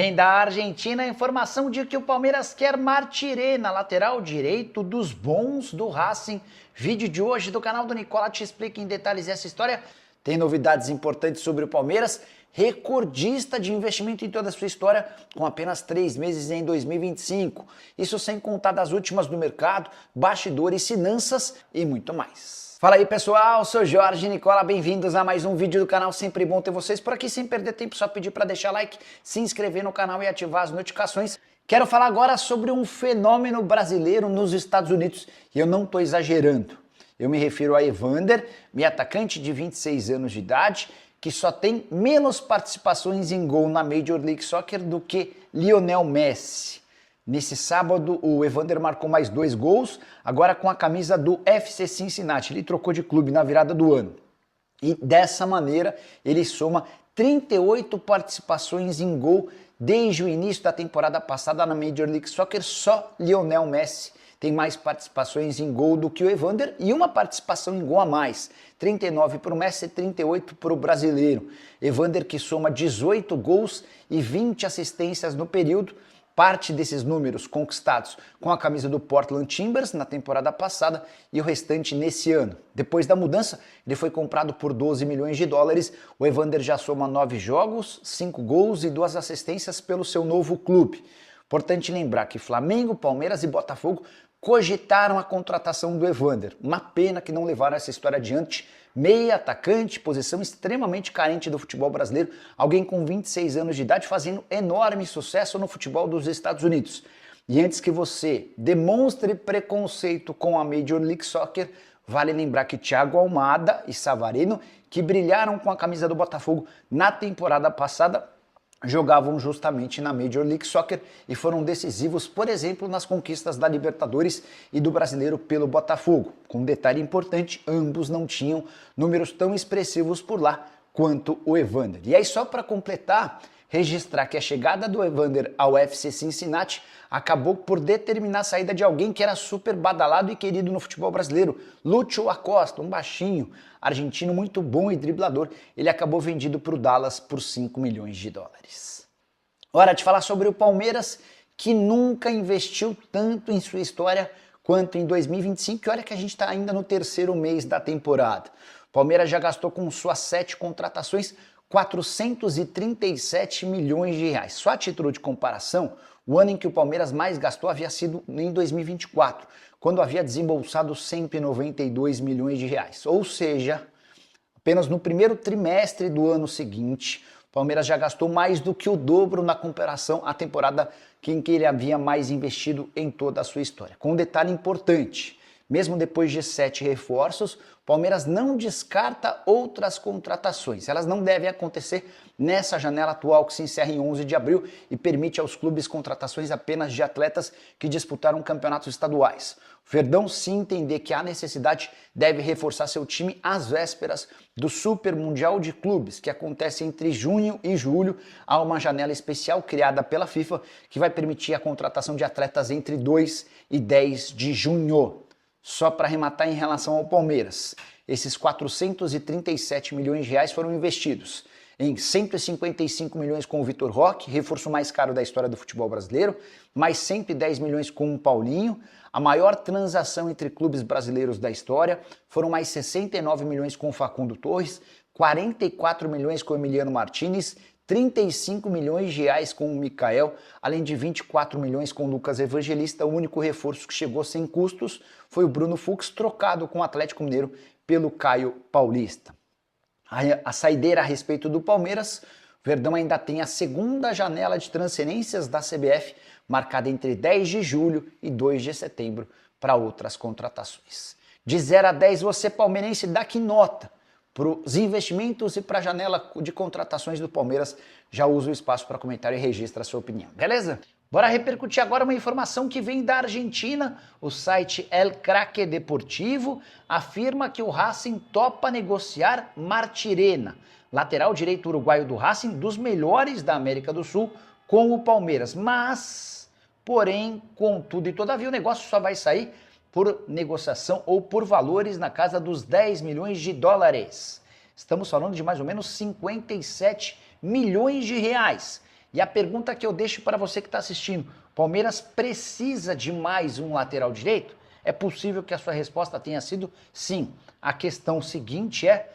Vem da Argentina a informação de que o Palmeiras quer Martirena, lateral direito dos bons do Racing. Vídeo de hoje do canal do Nicola te explica em detalhes essa história. Tem novidades importantes sobre o Palmeiras, recordista de investimento em toda a sua história, com apenas 3 meses em 2025. Isso sem contar das últimas do mercado, bastidores, finanças e muito mais. Fala aí pessoal, sou Jorge Nicola, bem-vindos a mais um vídeo do canal, sempre bom ter vocês por aqui, sem perder tempo, só pedir para deixar like, se inscrever no canal e ativar as notificações. Quero falar agora sobre um fenômeno brasileiro nos Estados Unidos, e eu não estou exagerando. Eu me refiro a Evander, meio atacante de 26 anos de idade, que só tem menos participações em gol na Major League Soccer do que Lionel Messi. Nesse sábado, o Evander marcou mais 2 gols, agora com a camisa do FC Cincinnati. Ele trocou de clube na virada do ano. E dessa maneira, ele soma 38 participações em gol desde o início da temporada passada na Major League Soccer. Só Lionel Messi tem mais participações em gol do que o Evander e uma participação em gol a mais. 39 para o Messi e 38 para o brasileiro. Evander que soma 18 gols e 20 assistências no período. Parte desses números conquistados com a camisa do Portland Timbers na temporada passada e o restante nesse ano. Depois da mudança, ele foi comprado por 12 milhões de dólares. O Evander já soma 9 jogos, 5 gols e 2 assistências pelo seu novo clube. Importante lembrar que Flamengo, Palmeiras e Botafogo cogitaram a contratação do Evander. Uma pena que não levaram essa história adiante. Meia atacante, posição extremamente carente do futebol brasileiro, alguém com 26 anos de idade fazendo enorme sucesso no futebol dos Estados Unidos. E antes que você demonstre preconceito com a Major League Soccer, vale lembrar que Thiago Almada e Savarino, que brilharam com a camisa do Botafogo na temporada passada, jogavam justamente na Major League Soccer e foram decisivos, por exemplo, nas conquistas da Libertadores e do Brasileiro pelo Botafogo. Com um detalhe importante, ambos não tinham números tão expressivos por lá quanto o Evander. E aí só para completar, registrar que a chegada do Evander ao FC Cincinnati acabou por determinar a saída de alguém que era super badalado e querido no futebol brasileiro, Lúcio Acosta, um baixinho, argentino muito bom e driblador. Ele acabou vendido para o Dallas por 5 milhões de dólares. Hora de falar sobre o Palmeiras, que nunca investiu tanto em sua história quanto em 2025, e olha que a gente está ainda no 3º mês da temporada. O Palmeiras já gastou com suas 7 contratações 437 milhões de reais. Só a título de comparação, o ano em que o Palmeiras mais gastou havia sido em 2024, quando havia desembolsado 192 milhões de reais. Ou seja, apenas no primeiro trimestre do ano seguinte, o Palmeiras já gastou mais do que o dobro na comparação à temporada em que ele havia mais investido em toda a sua história. Com um detalhe importante, mesmo depois de 7 reforços, o Palmeiras não descarta outras contratações. Elas não devem acontecer nessa janela atual que se encerra em 11 de abril e permite aos clubes contratações apenas de atletas que disputaram campeonatos estaduais. O Verdão, se entender que há necessidade, deve reforçar seu time às vésperas do Super Mundial de Clubes, que acontece entre junho e julho. Há uma janela especial criada pela FIFA que vai permitir a contratação de atletas entre 2 e 10 de junho. Só para arrematar em relação ao Palmeiras, esses 437 milhões de reais foram investidos em 155 milhões com o Vitor Roque, reforço mais caro da história do futebol brasileiro, mais 110 milhões com o Paulinho, a maior transação entre clubes brasileiros da história, foram mais 69 milhões com o Facundo Torres, 44 milhões com o Emiliano Martinez, 35 milhões de reais com o Mikael, além de 24 milhões com o Lucas Evangelista. O único reforço que chegou sem custos foi o Bruno Fux, trocado com o Atlético Mineiro pelo Caio Paulista. A saideira a respeito do Palmeiras, o Verdão ainda tem a 2ª janela de transferências da CBF, marcada entre 10 de julho e 2 de setembro, para outras contratações. De 0 a 10, você palmeirense dá que nota para os investimentos e para a janela de contratações do Palmeiras? Já usa o espaço para comentário e registra a sua opinião, beleza? Bora repercutir agora uma informação que vem da Argentina. O site El Craque Deportivo afirma que o Racing topa negociar Martirena, lateral direito uruguaio do Racing, dos melhores da América do Sul, com o Palmeiras. Mas, porém, contudo e todavia, o negócio só vai sair por negociação ou por valores na casa dos 10 milhões de dólares. Estamos falando de mais ou menos 57 milhões de reais. E a pergunta que eu deixo para você que está assistindo, Palmeiras precisa de mais um lateral direito? É possível que a sua resposta tenha sido sim. A questão seguinte é,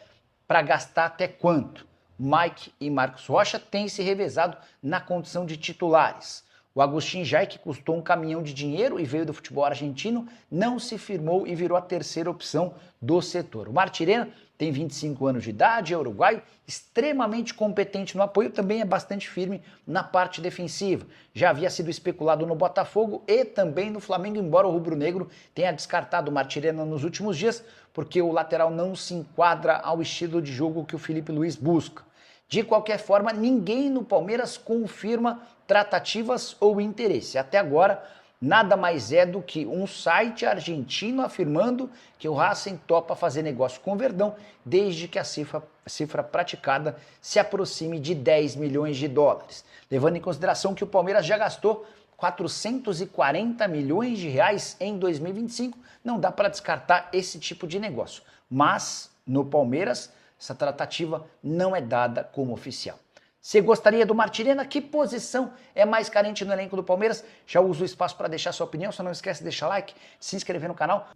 para gastar até quanto? Mike e Marcos Rocha têm se revezado na condição de titulares. O Agustin Jai, que custou um caminhão de dinheiro e veio do futebol argentino, não se firmou e virou a terceira opção do setor. O Martirena tem 25 anos de idade, é uruguaio, extremamente competente no apoio, também é bastante firme na parte defensiva. Já havia sido especulado no Botafogo e também no Flamengo, embora o rubro-negro tenha descartado o Martirena nos últimos dias, porque o lateral não se enquadra ao estilo de jogo que o Felipe Luiz busca. De qualquer forma, ninguém no Palmeiras confirma tratativas ou interesse. Até agora, nada mais é do que um site argentino afirmando que o Racing topa fazer negócio com o Verdão desde que a cifra praticada se aproxime de 10 milhões de dólares. Levando em consideração que o Palmeiras já gastou 440 milhões de reais em 2025, não dá para descartar esse tipo de negócio. Mas, no Palmeiras, essa tratativa não é dada como oficial. Você gostaria do Martirena? Que posição é mais carente no elenco do Palmeiras? Já uso o espaço para deixar sua opinião, só não esquece de deixar like, se inscrever no canal.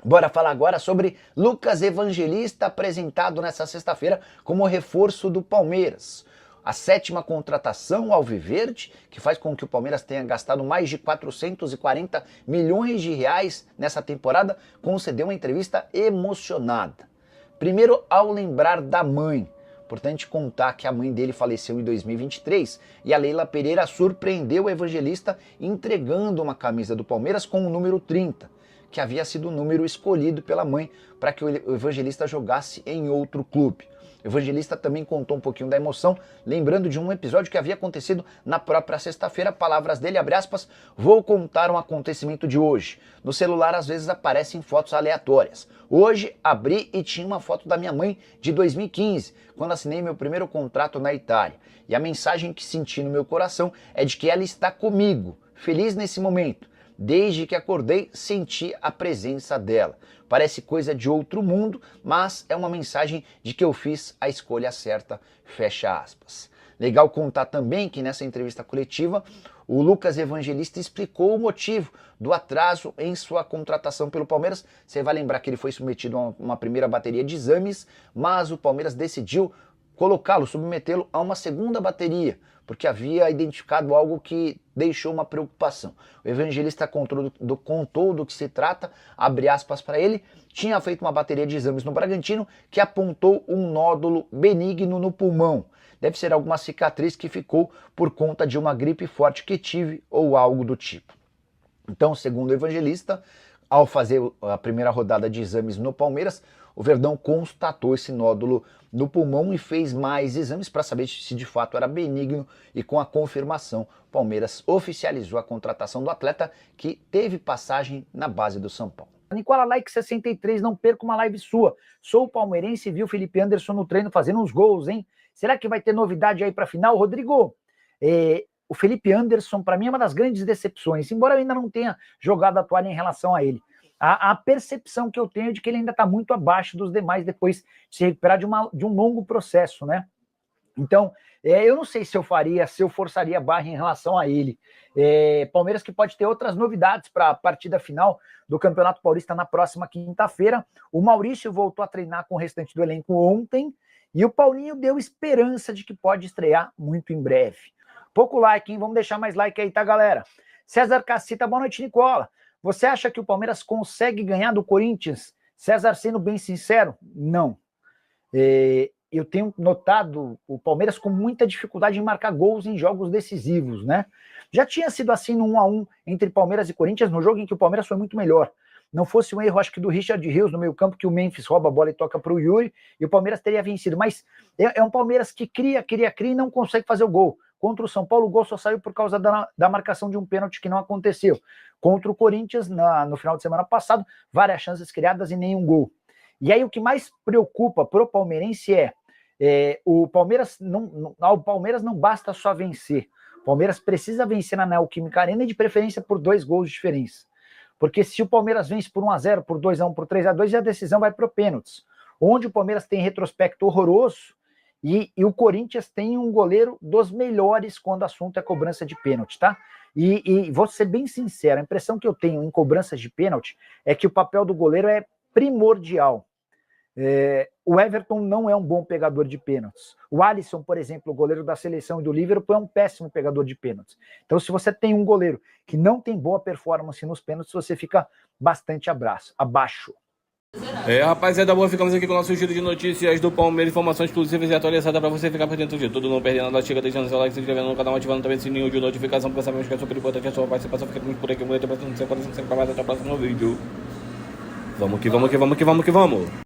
Bora falar agora sobre Lucas Evangelista, apresentado nessa sexta-feira como reforço do Palmeiras. A 7ª contratação alviverde, que faz com que o Palmeiras tenha gastado mais de 440 milhões de reais nessa temporada, concedeu uma entrevista emocionada. Primeiro, ao lembrar da mãe. Importante contar que a mãe dele faleceu em 2023 e a Leila Pereira surpreendeu o Evangelista entregando uma camisa do Palmeiras com o número 30, que havia sido o número escolhido pela mãe para que o Evangelista jogasse em outro clube. O Evangelista também contou um pouquinho da emoção, lembrando de um episódio que havia acontecido na própria sexta-feira. Palavras dele, abre aspas, vou contar um acontecimento de hoje. No celular às vezes aparecem fotos aleatórias. Hoje abri e tinha uma foto da minha mãe de 2015, quando assinei meu primeiro contrato na Itália. E a mensagem que senti no meu coração é de que ela está comigo, feliz nesse momento. Desde que acordei, senti a presença dela. Parece coisa de outro mundo, mas é uma mensagem de que eu fiz a escolha certa, fecha aspas. Legal contar também que nessa entrevista coletiva, o Lucas Evangelista explicou o motivo do atraso em sua contratação pelo Palmeiras. Você vai lembrar que ele foi submetido a uma primeira bateria de exames, mas o Palmeiras decidiu colocá-lo, submetê-lo a uma segunda bateria, porque havia identificado algo que deixou uma preocupação. O Evangelista contou do que se trata, abre aspas para ele, tinha feito uma bateria de exames no Bragantino que apontou um nódulo benigno no pulmão. Deve ser alguma cicatriz que ficou por conta de uma gripe forte que tive ou algo do tipo. Então, segundo o Evangelista, ao fazer a primeira rodada de exames no Palmeiras, o Verdão constatou esse nódulo no pulmão e fez mais exames para saber se de fato era benigno, e com a confirmação, o Palmeiras oficializou a contratação do atleta, que teve passagem na base do São Paulo. Nicola Like 63, não perca uma live sua. Sou palmeirense e vi o Felipe Anderson no treino fazendo uns gols, hein? Será que vai ter novidade aí para final, Rodrigo? O Felipe Anderson, para mim, é uma das grandes decepções, embora eu ainda não tenha jogado a toalha em relação a ele. A percepção que eu tenho é de que ele ainda está muito abaixo dos demais depois de se recuperar de um longo processo, né? Então, eu não sei se eu forçaria a barra em relação a ele. Palmeiras que pode ter outras novidades para a partida final do Campeonato Paulista na próxima quinta-feira. O Maurício voltou a treinar com o restante do elenco ontem e o Paulinho deu esperança de que pode estrear muito em breve. Pouco like, hein? Vamos deixar mais like aí, tá, galera? César Cacita, boa noite, Nicola. Você acha que o Palmeiras consegue ganhar do Corinthians? César, sendo bem sincero, não. Eu tenho notado o Palmeiras com muita dificuldade em marcar gols em jogos decisivos, né? Já tinha sido assim no 1-1 entre Palmeiras e Corinthians, no jogo em que o Palmeiras foi muito melhor. Não fosse um erro, acho que do Richard Rios no meio campo, que o Memphis rouba a bola e toca para o Yuri, e o Palmeiras teria vencido. Mas é um Palmeiras que cria e não consegue fazer o gol. Contra o São Paulo, o gol só saiu por causa da marcação de um pênalti que não aconteceu. Contra o Corinthians, no final de semana passado, várias chances criadas e nenhum gol. E aí o que mais preocupa pro palmeirense o Palmeiras ao Palmeiras não basta só vencer. O Palmeiras precisa vencer na Neoquímica Arena e de preferência por 2 gols de diferença. Porque se o Palmeiras vence por 1-0, por 2-1, por 3-2, a decisão vai pro pênaltis. Onde o Palmeiras tem retrospecto horroroso E o Corinthians tem um goleiro dos melhores quando o assunto é cobrança de pênalti, tá? E vou ser bem sincero, a impressão que eu tenho em cobranças de pênalti é que o papel do goleiro é primordial. O Everton não é um bom pegador de pênaltis. O Alisson, por exemplo, o goleiro da seleção e do Liverpool, é um péssimo pegador de pênaltis. Então, se você tem um goleiro que não tem boa performance nos pênaltis, você fica bastante abaixo. Rapaziada boa, ficamos aqui com o nosso giro de notícias do Palmeiras, informações exclusivas e atualizadas pra você ficar por dentro de tudo, não perdendo nada. Chega deixando seu like, se inscrevendo no canal, ativando também o sininho de notificação, porque sabemos que é super importante a sua participação. Ficamos por aqui, muito obrigado, sempre com mais, até o próximo vídeo. Vamos que vamos.